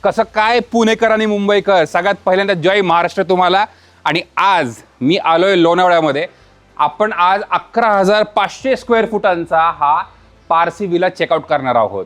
कसं काय पुणेकर आणि मुंबईकर, सगळ्यात पहिल्यांदा जय महाराष्ट्र तुम्हाला. आणि आज मी आलोय लोणावळ्यामध्ये. आपण आज 11,500 स्क्वेअर फुटांचा हा पारसी विला चेकआउट करणार आहोत.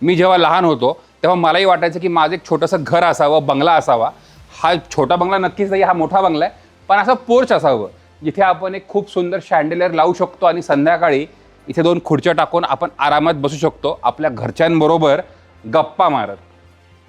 मी जेव्हा लहान होतो तेव्हा मलाही वाटायचं की माझं एक छोटंसं घर असावं, बंगला असावा. हा छोटा बंगला नक्कीच नाही, हा मोठा बंगला आहे, पण असं पोर्च असावं जिथे आपण एक खूप सुंदर शँडेलियर लावू शकतो आणि संध्याकाळी इथे 2 खुर्च्या टाकून आपण आरामात बसू शकतो आपल्या घरच्यांबरोबर गप्पा मारत.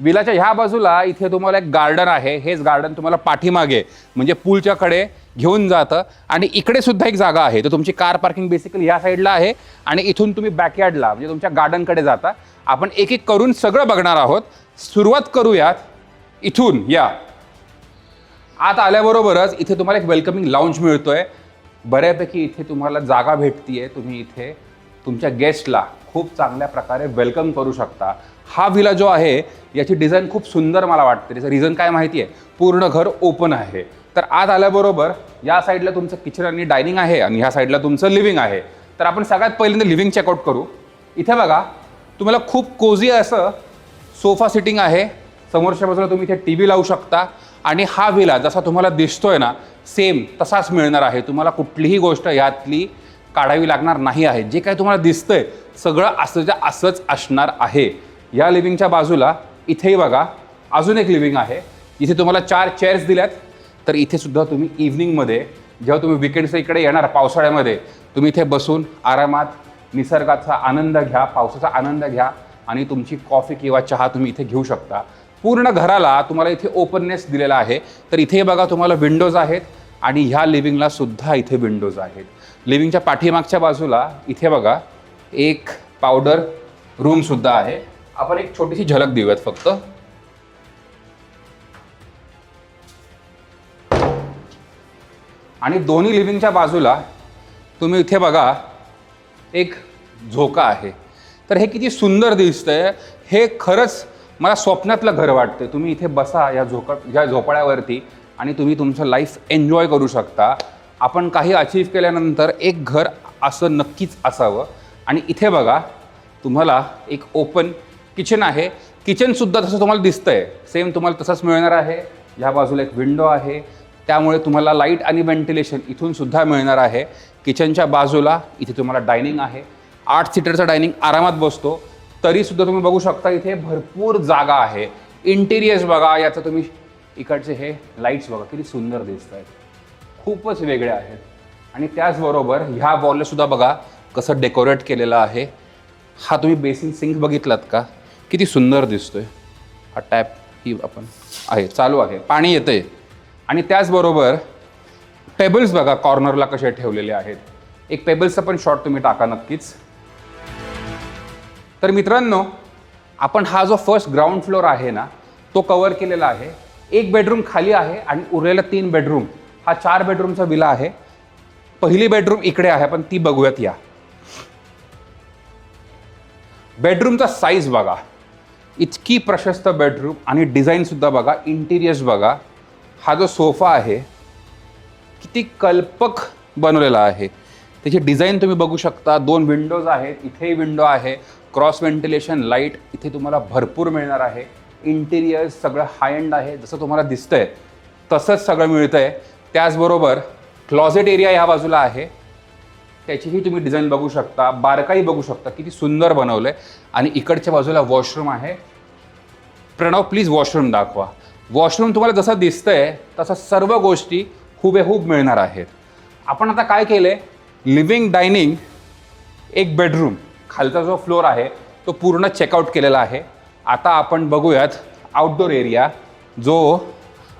विलाच्या ह्या बाजूला इथे तुम्हाला एक गार्डन आहे. हेच गार्डन तुम्हाला पाठीमागे म्हणजे पूलच्याकडे घेऊन जातं. आणि इकडे सुद्धा एक जागा आहे, तर तुमची कार पार्किंग बेसिकली ह्या साईडला आहे. आणि इथून तुम्ही बॅकयार्डला म्हणजे तुमच्या गार्डनकडे जाता. आपण एक एक करून सगळं बघणार आहोत. सुरुवात करूयात इथून. या आत आल्याबरोबरच इथे तुम्हाला एक वेलकमिंग लाऊंज मिळतोय. बऱ्यापैकी इथे तुम्हाला जागा भेटतीये. तुम्ही इथे तुमच्या गेस्टला खूप चांगल्या प्रकारे वेलकम करू शकता. हा विला जो आहे याची डिझाईन खूप सुंदर मला वाटते. त्याचं रिझन काय माहिती आहे, पूर्ण घर ओपन आहे. तर आत आल्याबरोबर या साईडला तुमचं किचन आणि डायनिंग आहे आणि ह्या साईडला तुमचं लिव्हिंग आहे. तर आपण सगळ्यात पहिल्यांदा लिव्हिंग चेकआउट करू. इथे बघा तुम्हाला खूप कोझी असं सोफा सिटिंग आहे. समोरच्या बाजूला तुम्ही इथे TV लावू शकता. आणि हा विला जसा तुम्हाला दिसतोय ना सेम तसाच मिळणार आहे. तुम्हाला कुठलीही गोष्ट यातली काढावी लागणार नाही आहे. जे काय तुम्हाला दिसतंय सगळं असंच्या असंच असणार आहे. या लिव्हिंगच्या बाजूला इथेही बघा अजून एक लिव्हिंग आहे. इथे तुम्हाला 4 चेअर्स दिल्यात. तर इथे सुद्धा तुम्ही इव्हनिंगमध्ये जेव्हा तुम्ही विकेंड्सच्या इकडे येणार पावसाळ्यामध्ये, तुम्ही इथे बसून आरामात निसर्गाचा आनंद घ्या, पावसाचा आनंद घ्या आणि तुमची कॉफी किंवा चहा तुम्ही इथे घेऊ शकता. पूर्ण घराला तुम्हाला इथे ओपननेस दिलेला आहे. तर इथे बघा तुम्हाला विंडोज आहेत आणि ह्या लिव्हिंगला सुद्धा इथे विंडोज आहेत. लिव्हिंगच्या पाठीमागच्या बाजूला इथे बघा एक पावडर रूमसुद्धा आहे. आपण एक छोटीशी झलक देऊयात फक्त. आणि दोन्ही लिव्हिंगच्या बाजूला तुम्ही इथे बघा एक झोका आहे. तर हे किती सुंदर दिसतंय. हे खरंच मला स्वप्नातलं घर वाटतं. तुम्ही इथे बसा या झोपाळ्यावरती आणि तुम्ही तुमचं लाईफ एन्जॉय करू शकता. आपण काही अचीव्ह केल्यानंतर एक घर असं नक्कीच असावं. आणि इथे बघा तुम्हाला एक ओपन किचन आहे. किचनसुद्धा तसं तुम्हाला दिसतंय सेम तुम्हाला तसंच मिळणार आहे. या बाजूला एक विंडो आहे, त्यामुळे तुम्हाला लाईट आणि व्हेंटिलेशन इथून सुद्धा मिळणार आहे. किचनच्या बाजूला इथे तुम्हाला डायनिंग आहे. 8 सीटरचा डायनिंग आरामात बसतो. तरीसुद्धा तुम्ही बघू शकता इथे भरपूर जागा आहे. इंटिरियर्स बघा याचं, तुम्ही इकडचे हे लाईट्स बघा किती सुंदर दिसत आहेत, खूपच वेगळे आहेत. आणि त्याचबरोबर ह्या वॉलला सुद्धा बघा कसं डेकोरेट केलेलं आहे. हा तुम्ही बेसिन सिंक बघितलात का, किती सुंदर दिसतोय. हा टॅप ही आपण आहे चालू आहे, पाणी येतंय. आणि त्याचबरोबर पेबल्स बघा कॉर्नरला कसे ठेवलेले आहेत. एक पेबल्सचा पण शॉट तुम्ही टाका नक्कीच. तर मित्रांनो आपण हा जो फर्स्ट ग्राउंड फ्लोअर आहे ना तो कव्हर केलेला आहे. एक बेडरूम खाली आहे आणि उरलेला 3 बेडरूम हा 4 बेडरूमचा विला आहे. पहिली बेडरूम इकडे आहे, पण ती बघूयात. या बेडरूमचा साईज बघा, इतकी प्रशस्त बेडरूम आणि डिझाईनसुद्धा बघा, इंटिरियर्स बघा. हा जो सोफा आहे किती कल्पक बनवलेला आहे. त्याची डिझाईन तुम्ही बघू शकता. 2 विंडोज आहेत, इथेही विंडो आहे. क्रॉस व्हेंटिलेशन लाईट इथे तुम्हाला भरपूर मिळणार आहे. इंटिरियर्स सगळं हाय एंड आहे, जसं तुम्हाला दिसतंय तसंच सगळं मिळतंय. त्याचबरोबर क्लॉझेट एरिया ह्या बाजूला आहे, त्याचीही तुम्ही डिझाईन बघू शकता, बारकाई बघू शकता, किती सुंदर बनवलं आहे. आणि इकडच्या बाजूला वॉशरूम आहे. प्रणव प्लीज वॉशरूम दाखवा. वॉशरूम तुम्हाला जसं दिसतंय तसं सर्व गोष्टी हुबेहूब मिळणार आहेत. आपण आता काय केलं आहे, लिव्हिंग डायनिंग एक बेडरूम खालचा जो फ्लोअर आहे तो पूर्ण चेकआउट केलेला आहे. आता आपण बघूयात आउटडोर एरिया, जो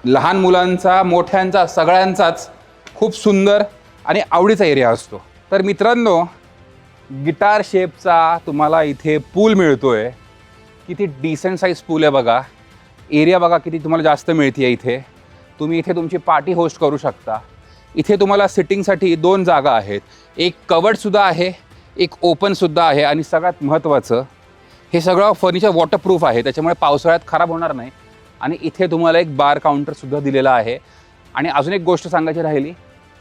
लहान मुलांचा मोठ्यांचा सगळ्यांचाच खूप सुंदर आणि आवडीचा एरिया असतो. तर मित्रांनो गिटार शेपचा तुम्हाला इथे पूल मिळतोय. किती डिसेंट साईज पूल आहे बघा. एरिया बघा किती तुम्हाला जास्त मिळते आहे इथे. तुम्ही इथे तुमची पार्टी होस्ट करू शकता. इथे तुम्हाला सिटिंगसाठी 2 जागा आहेत. एक कवर्डसुद्धा आहे, एक ओपनसुद्धा आहे. आणि सगळ्यात महत्त्वाचं हे सगळं फर्निचर वॉटरप्रूफ आहे, त्याच्यामुळे पावसाळ्यात खराब होणार नाही. आणि इथे तुम्हाला एक बार काउंटरसुद्धा दिलेला आहे. आणि अजून एक गोष्ट सांगायची राहिली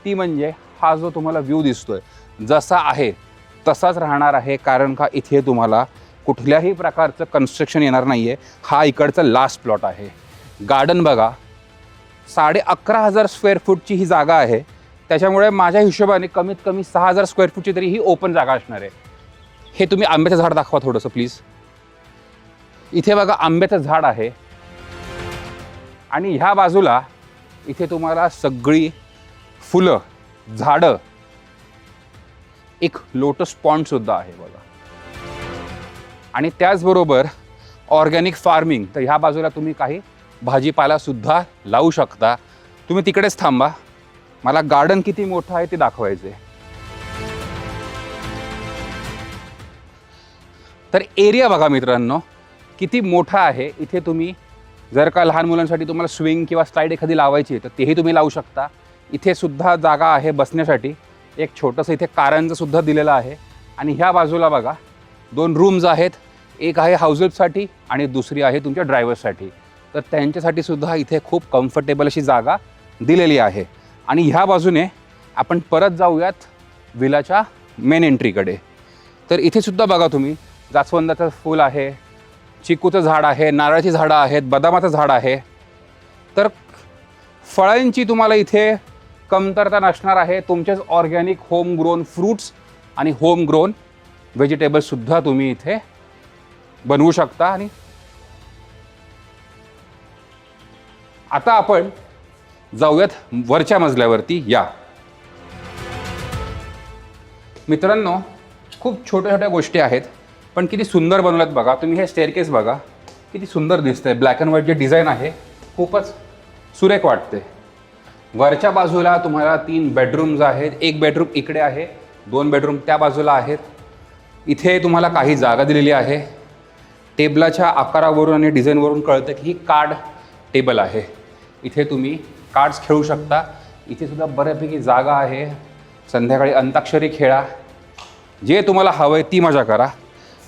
ती म्हणजे हा जो तुम्हाला व्ह्यू दिसतोय जसा आहे तसाच राहणार आहे, कारण का इथे तुम्हाला कुठल्याही प्रकारचं कन्स्ट्रक्शन येणार नाही आहे. हा इकडचा लास्ट प्लॉट आहे. गार्डन बघा, 11,500 स्क्वेअर फूटची ही जागा आहे. त्याच्यामुळे माझ्या हिशोबाने कमीत कमी 6,000 स्क्वेअर फूटची तरी ही ओपन जागा असणार आहे. हे तुम्ही आंब्याचं झाड दाखवा थोडंसं प्लीज. इथे बघा आंब्याचं झाड आहे आणि ह्या बाजूला इथे तुम्हाला सगळी फुलं, झाडं, एक लोटस पॉन्डसुद्धा आहे बघा. आणि त्याचबरोबर ऑर्गॅनिक फार्मिंग. तर ह्या बाजूला तुम्ही काही भाजीपालासुद्धा लावू शकता. तुम्ही तिकडेच थांबा, मला गार्डन किती मोठं आहे ते दाखवायचं आहे. तर एरिया बघा मित्रांनो किती मोठा आहे. इथे तुम्ही जर का लहान मुलांसाठी तुम्हाला स्विंग किंवा स्लाईड एखादी लावायची आहे तर तेही तुम्ही लावू शकता. इथे सुद्धा जागा आहे बसण्यासाठी. एक छोटंसं इथे कारंजं सुद्धा दिलेलं आहे. आणि ह्या बाजूला बघा 2 रूम्स आहेत. एक आहे हाऊसहेल्पसाठी आणि दुसरी आहे तुमच्या ड्रायव्हर्ससाठी. तर त्यांच्यासाठी सुद्धा इथे खूप कम्फर्टेबल अशी जागा दिलेली आहे. आणि ह्या बाजूने आपण परत जाऊयात विलाच्या मेन एंट्रीकडे. तर इथे सुद्धा बघा तुम्ही जास्वंदाचं फूल आहे, चिकूचं झाड आहे, नारळाची झाडं आहेत, बदामाचं झाड आहे. तर फळांची तुम्हाला इथे कमतरता नसणार आहे. तुमचेच ऑर्गॅनिक होम ग्रोन फ्रूट्स आणि होम ग्रोन व्हेजिटेबल्ससुद्धा तुम्ही इथे बनवू शकता. आणि आता आपण जाऊयात वरच्या मजल्यावरती. या मित्रांनो, खूप छोट्या छोट्या गोष्टी आहेत पण किती सुंदर बनवल्यात बघा. तुम्ही हे स्टेअरकेस बघा किती सुंदर दिसतंय. ब्लॅक अँड व्हाईट जे डिझाईन आहे खूपच सुरेख वाटते. वरच्या बाजूला तुम्हाला 3 बेडरूम्स आहेत. एक बेडरूम इकडे आहे, 2 बेडरूम त्या बाजूला आहेत. इथे तुम्हाला काही जागा दिलेली आहे. टेबलाच्या आकारावरून आणि डिझाईनवरून कळतं की ही कार्ड टेबल आहे. इथे तुम्ही कार्ड्स खेळू शकता. इथे सुद्धा बऱ्यापैकी जागा आहे. संध्याकाळी अंताक्षरी खेळा, जे तुम्हाला हवं आहे ती मजा करा.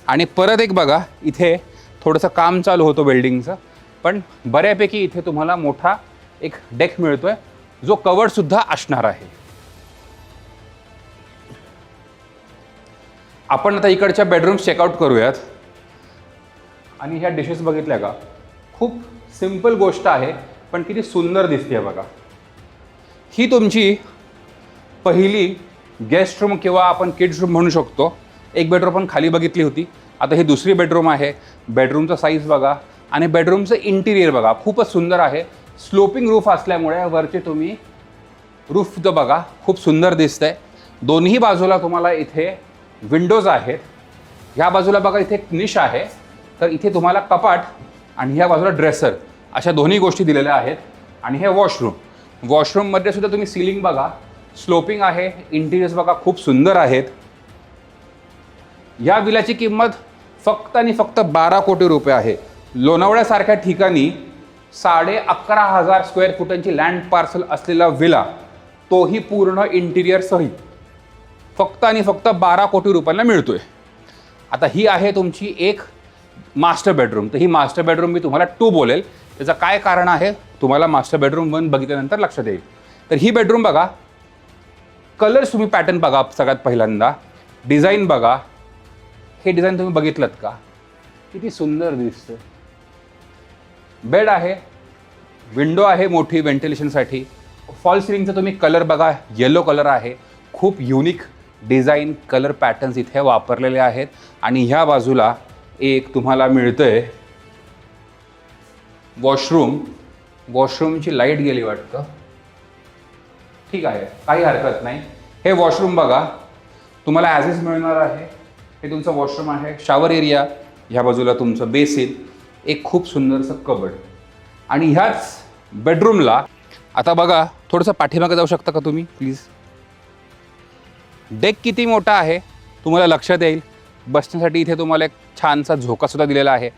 आणि परत एक बघा इथे थोडंसं काम चालू होतं वेल्डिंगचं, पण बऱ्यापैकी इथे तुम्हाला मोठा एक डेक मिळतोय जो कवर्डसुद्धा असणार आहे. आपण आता इकडच्या बेडरूम्स चेकआउट करूयात. आणि ह्या डिशेस बघितल्या का, खूप सिंपल गोष्ट आहे पण किती सुंदर दिसते बघा. ही तुमची पहिली गेस्ट रूम किंवा आपण किड्स रूम म्हणू शकतो. एक बेडरूम पण खाली बघितली होती, आता ही दुसरी बेडरूम आहे. बेडरूमचा साईज बघा आणि बेडरूमचं इंटिरियर बघा, खूपच सुंदर आहे. स्लोपिंग रूफ असल्यामुळे वरचे तुम्ही रूफचं बघा खूप सुंदर दिसतंय. दोन्ही बाजूला तुम्हाला इथे विंडोज आहेत. ह्या बाजूला बघा इथे एक निश आहे, तर इथे तुम्हाला कपाट आणि ह्या बाजूला ड्रेसर अशा दोन्ही गोष्टी दिलेल्या आहेत. आणि हे वॉशरूम, वॉशरूममध्ये सुद्धा तुम्ही सिलिंग बघा स्लोपिंग आहे. इंटिरियर्स बघा खूप सुंदर आहेत. या विलाची किंमत फक्त आणि फक्त 12 कोटी रुपये आहे. लोणावळ्यासारख्या ठिकाणी 11,500 स्क्वेअर फुटांची लँड पार्सल असलेला विला, तोही पूर्ण इंटिरियर सहित फक्त आणि फक्त 12 कोटी रुपयांना मिळतोय. आता ही आहे तुमची एक मास्टर बेडरूम. तर ही मास्टर बेडरूम मी तुम्हाला 2 बोलेल. त्याचं काय कारण आहे तुम्हाला मास्टर बेडरूम 1 बघितल्यानंतर लक्षात येईल. तर ही बेडरूम बघा, कलर्स तुम्ही पॅटर्न बघा. सगळ्यात पहिल्यांदा डिझाईन बघा. हे डिझाईन तुम्ही बघितलं का, किती सुंदर दिसतं. बेड आहे, विंडो आहे मोठी व्हेंटिलेशनसाठी. फॉल सिलिंगचा तुम्ही कलर बघा, येलो कलर आहे. खूप युनिक डिझाईन कलर पॅटर्न्स इथे वापरलेले आहेत. आणि ह्या बाजूला एक तुम्हाला मिळतंय वॉशरूम. वॉशरूमची लाईट गेली वाटतं, ठीक आहे काही हरकत नाही. हे वॉशरूम बघा तुम्हाला ॲज इज मिळणार आहे. हे तुमचं वॉशरूम आहे. शॉवर एरिया, ह्या बाजूला तुमचं बेसिन, एक खूप सुंदरसं कबड. आणि ह्याच बेडरूमला आता बघा थोडंसं पाठीमागे जाऊ शकता का तुम्ही प्लीज. डेक किती मोठा आहे तुम्हाला लक्षात येईल. बसण्यासाठी इथे तुम्हाला एक छानसा झोकासुद्धा दिलेला आहे.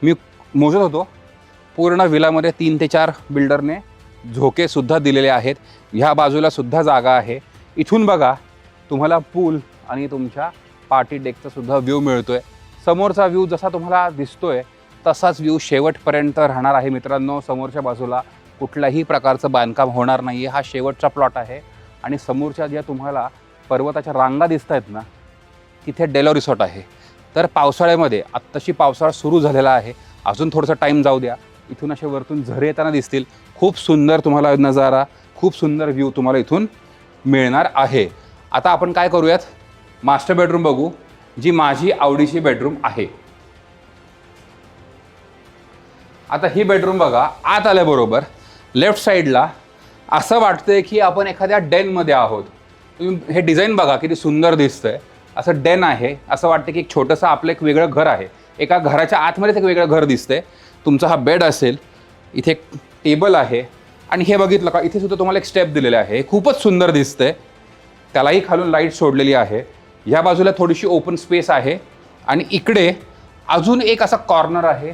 मी मोजत होतो, पूर्ण विलामध्ये 3 ते 4 बिल्डरने झोकेसुद्धा दिलेले आहेत. ह्या बाजूला सुद्धा जागा आहे. इथून बघा तुम्हाला पूल आणि तुमच्या पार्टी डेकचा सुद्धा व्ह्यू मिळतोय. समोरचा व्ह्यू जसा तुम्हाला दिसतोय तसाच व्ह्यू शेवटपर्यंत राहणार आहे मित्रांनो. समोरच्या बाजूला कुठल्याही प्रकारचं बांधकाम होणार नाही आहे. हा शेवटचा प्लॉट आहे. आणि समोरच्या ज्या तुम्हाला पर्वताच्या रांगा दिसत आहेत ना, तिथे डेलो रिसॉर्ट आहे. तर पावसाळ्यामध्ये आत्ताशी पावसाळा सुरू झालेला आहे, अजून थोडासा टाईम जाऊ द्या, इथून असे वरतून झरे येताना दिसतील. खूप सुंदर तुम्हाला नजारा, खूप सुंदर व्ह्यू तुम्हाला इथून मिळणार आहे. आता आपण काय करूयात, मास्टर बेडरूम बघू, जी माझी आवडीची बेडरूम आहे. आता ही बेडरूम बघा, आत आल्याबरोबर लेफ्ट साईडला असं वाटतंय की आपण एखाद्या डेनमध्ये आहोत. तुम्ही हे डिझाईन बघा किती सुंदर दिसतंय. असं डेन आहे, असं वाटतं की एक छोटंसं आपलं एक वेगळं घर आहे. एका घराच्या आतमध्येच एक वेगळं घर दिसतंय. तुमचा हा बेड असेल, इथे एक टेबल आहे आणि हे बघितलं का, इथे सुद्धा तुम्हाला एक स्टेप दिलेले आहे. खूपच सुंदर दिसतंय. त्यालाही खालून लाईट सोडलेली आहे. ह्या बाजूला थोडीशी ओपन स्पेस आहे आणि इकडे अजून एक असा कॉर्नर आहे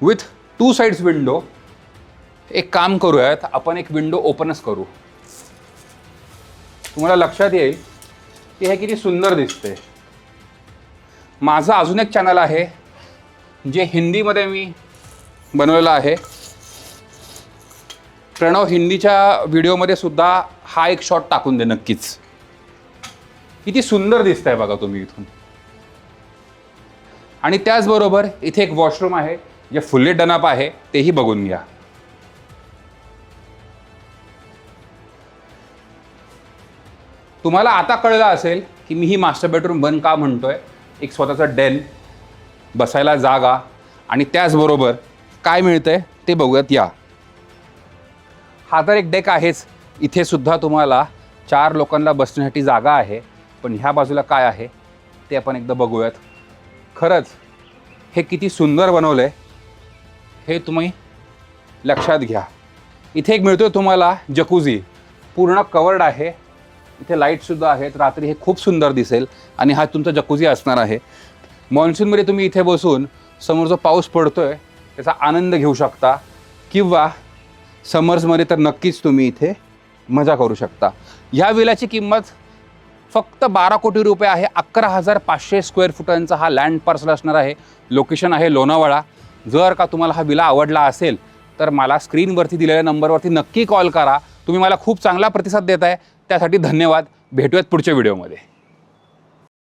विथ 2 साइड्स विंडो. एक काम करूयात, आपण एक विंडो ओपनच करू. तुम्हाला लक्षात येईल की हे किती सुंदर दिसते. माझं अजून एक चॅनल आहे जे हिंदीमध्ये मी बनवलेलं आहे. प्रणव हिंदीच्या व्हिडिओमध्ये सुद्धा हा एक शॉट टाकून दे नक्कीच. किती सुंदर दिसतंय बघा तुम्ही इथून. आणि त्याचबरोबर इथे एक वॉशरूम आहे जे फुल्ली डनअप आहे, तेही बघून घ्या. तुम्हाला आता कळलं असेल की मी ही मास्टर बेडरूम बन का म्हणतोय. एक स्वतःचा डेन, बसायला जागा आणि त्याचबरोबर काय मिळतंय ते बघूयात या. हा तर एक डेक आहेच, इथे सुद्धा तुम्हाला 4 लोकांना बसण्यासाठी जागा आहे. पण ह्या बाजूला काय आहे ते आपण एकदा बघूयात. खरंच हे किती सुंदर बनवलं आहे हे तुम्ही लक्षात घ्या. इथे एक मिळतो तुम्हाला जकूझी, पूर्ण कवर्ड आहे. इथे लाईटसुद्धा आहेत, रात्री हे खूप सुंदर दिसेल आणि हा तुमचा जकूझी असणार आहे. मॉन्सूनमध्ये तुम्ही इथे बसून समोर जो पाऊस पडतोय त्याचा आनंद घेऊ शकता किंवा समर्समध्ये तर नक्कीच तुम्ही इथे मजा करू शकता. ह्या विलाची किंमत फक्त 12 कोटी रुपये आहे. 11,500 स्क्वेअर फुटांचा हा लँड पार्सल असणार आहे. लोकेशन आहे लोणावळा. जर का तुम्हाला हा विला आवडला असेल तर मला स्क्रीनवरती दिलेल्या नंबरवरती नक्की कॉल करा. तुम्ही मला खूप चांगला प्रतिसाद देताय, त्यासाठी धन्यवाद. भेटूयात पुढच्या व्हिडिओमध्ये.